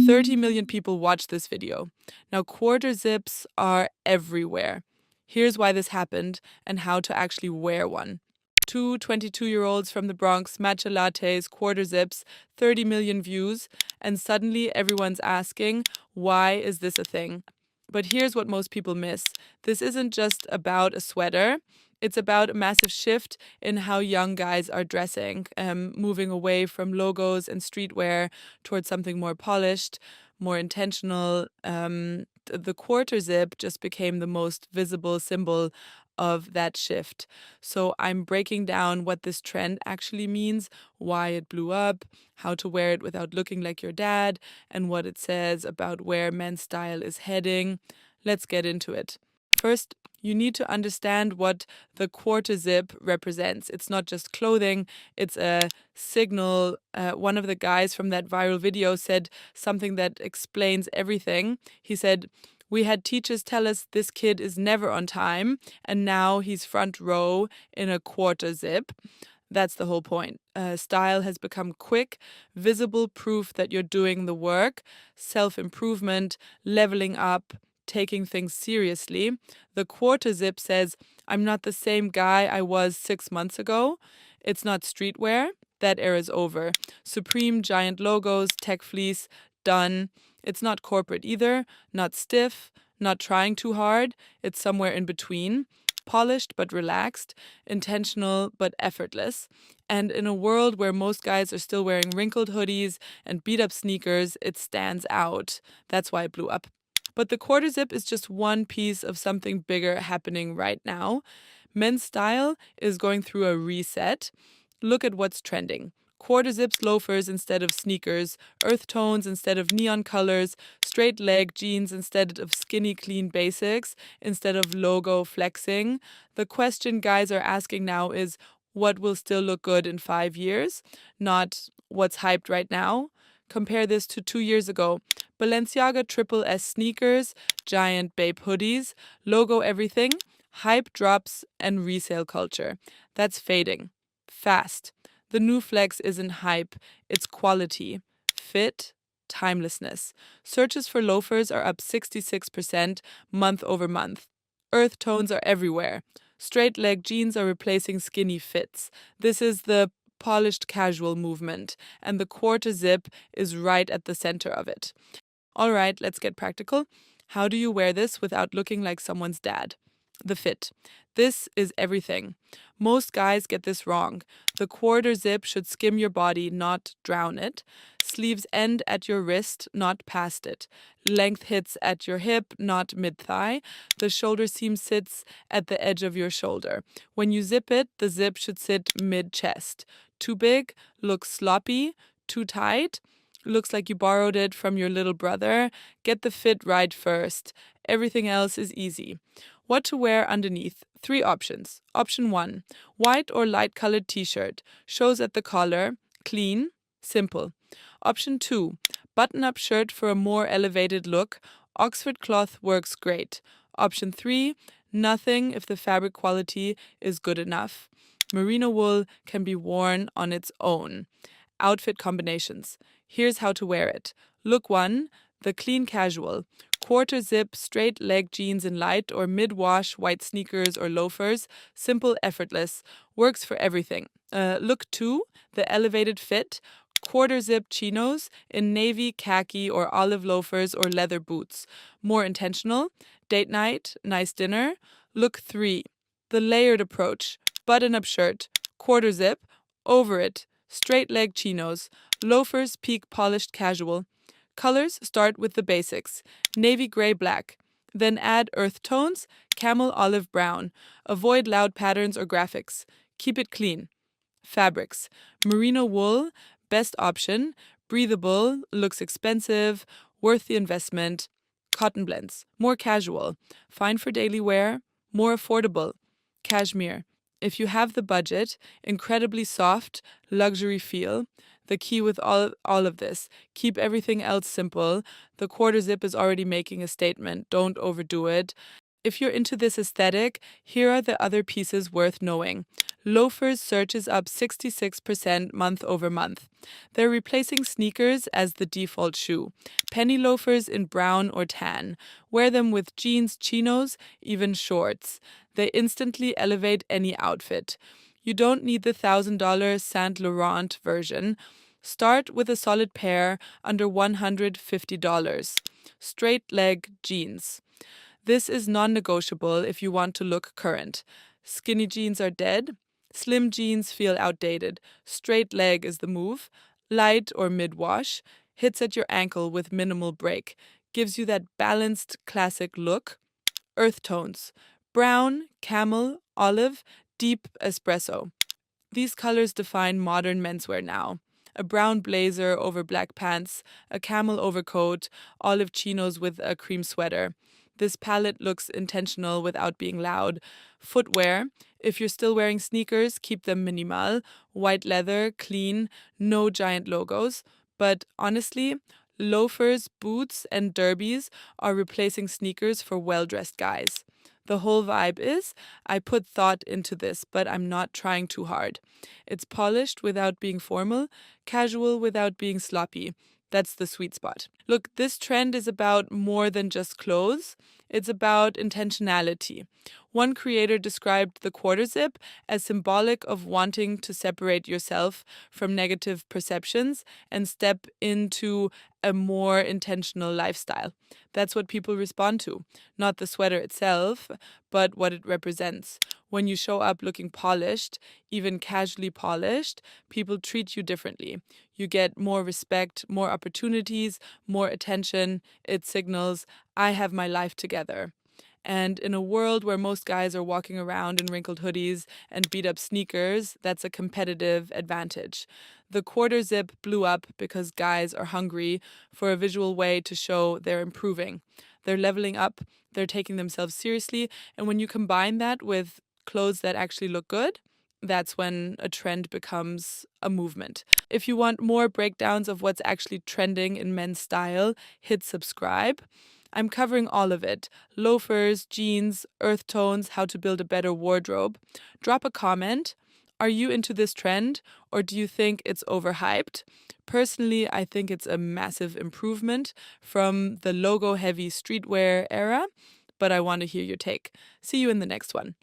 30 million people watched this video. Now, quarter zips are everywhere. Here's why this happened and how to actually wear one. Two 22-year-olds from the Bronx, matcha lattes, quarter zips, 30 million views, and suddenly everyone's asking, why is this a thing? But here's what most people miss. This isn't just about a sweater. It's about a massive shift in how young guys are dressing, moving away from logos and streetwear towards something more polished, more intentional. The quarter zip just became the most visible symbol of that shift. So I'm breaking down what this trend actually means, why it blew up, how to wear it without looking like your dad, and what it says about where men's style is heading. Let's get into it. First, you need to understand what the quarter zip represents. It's not just clothing, it's a signal. One of the guys from that viral video said something that explains everything. He said, "We had teachers tell us this kid is never on time, and now he's front row in a quarter zip." That's the whole point. Style has become quick, visible proof that you're doing the work, self-improvement, leveling up, taking things seriously. The quarter zip says, I'm not the same guy I was 6 months ago. It's not streetwear. That era's over. Supreme giant logos, tech fleece, done. It's not corporate either, not stiff, not trying too hard. It's somewhere in between. Polished but relaxed, intentional but effortless. And in a world where most guys are still wearing wrinkled hoodies and beat up sneakers, it stands out. That's why it blew up. But the quarter zip is just one piece of something bigger happening right now. Men's style is going through a reset. Look at what's trending. Quarter zips loafers instead of sneakers, earth tones instead of neon colors, straight leg jeans instead of skinny clean basics, instead of logo flexing. The question guys are asking now is, what will still look good in 5 years? Not what's hyped right now. Compare this to 2 years ago. Balenciaga Triple S sneakers, giant babe hoodies, logo everything, hype drops, and resale culture. That's fading. Fast. The new flex isn't hype, it's quality. Fit, timelessness. Searches for loafers are up 66% month over month. Earth tones are everywhere. Straight leg jeans are replacing skinny fits. This is the polished casual movement, and the quarter zip is right at the center of it. All right, let's get practical. How do you wear this without looking like someone's dad? The fit. This is everything. Most guys get this wrong. The quarter zip should skim your body, not drown it. Sleeves end at your wrist, not past it. Length hits at your hip, not mid-thigh. The shoulder seam sits at the edge of your shoulder. When you zip it, the zip should sit mid-chest. Too big, looks sloppy. Too tight, looks like you borrowed it from your little brother. Get the fit right first. Everything else is easy. What to wear underneath? 3 options. Option 1, white or light colored t-shirt. Shows at the collar. Clean. Simple. Option 2, button-up shirt for a more elevated look. Oxford cloth works great. Option 3, nothing if the fabric quality is good enough. Merino wool can be worn on its own. Outfit combinations. Here's how to wear it. Look 1, the clean casual. Quarter zip, straight leg jeans in light or mid-wash white sneakers or loafers. Simple, effortless. Works for everything. Look 2, the elevated fit. Quarter zip chinos in navy, khaki, or olive loafers or leather boots. More intentional. Date night, nice dinner. Look 3, the layered approach. Button-up shirt, quarter zip, over it, straight leg chinos, loafers, peak polished casual. Colors start with the basics, navy gray black. Then add earth tones, camel olive brown. Avoid loud patterns or graphics. Keep it clean. Fabrics, merino wool, best option. Breathable, looks expensive, worth the investment. Cotton blends, more casual. Fine for daily wear, more affordable. Cashmere, if you have the budget, incredibly soft, luxury feel. The key with all of this, keep everything else simple. The quarter zip is already making a statement. Don't overdo it. If you're into this aesthetic, here are the other pieces worth knowing. Loafers searches up 66% month over month. They're replacing sneakers as the default shoe. Penny loafers in brown or tan. Wear them with jeans, chinos, even shorts. They instantly elevate any outfit. You don't need the $1,000 Saint Laurent version. Start with a solid pair under $150. Straight leg jeans. This is non negotiable if you want to look current. Skinny jeans are dead. Slim jeans feel outdated. Straight leg is the move. Light or mid wash. Hits at your ankle with minimal break. Gives you that balanced classic look. Earth tones. Brown, camel, olive, deep espresso. These colors define modern menswear now. A brown blazer over black pants, a camel overcoat, olive chinos with a cream sweater. This palette looks intentional without being loud. Footwear. If you're still wearing sneakers, keep them minimal. White leather, clean, no giant logos. But honestly, loafers, boots, and derbies are replacing sneakers for well dressed guys. The whole vibe is I put thought into this, but I'm not trying too hard. It's polished without being formal, casual without being sloppy. That's the sweet spot. Look, this trend is about more than just clothes. It's about intentionality. One creator described the quarter zip as symbolic of wanting to separate yourself from negative perceptions and step into a more intentional lifestyle. That's what people respond to, not the sweater itself, but what it represents. When you show up looking polished, even casually polished, people treat you differently. You get more respect, more opportunities, more attention. It signals, I have my life together. And in a world where most guys are walking around in wrinkled hoodies and beat up sneakers, that's a competitive advantage. The quarter zip blew up because guys are hungry for a visual way to show they're improving. They're leveling up, they're taking themselves seriously, and when you combine that with clothes that actually look good, that's when a trend becomes a movement. If you want more breakdowns of what's actually trending in men's style, hit subscribe. I'm covering all of it: loafers, jeans, earth tones, how to build a better wardrobe. Drop a comment. Are you into this trend, or do you think it's overhyped? Personally, I think it's a massive improvement from the logo heavy streetwear era, but I want to hear your take. See you in the next one.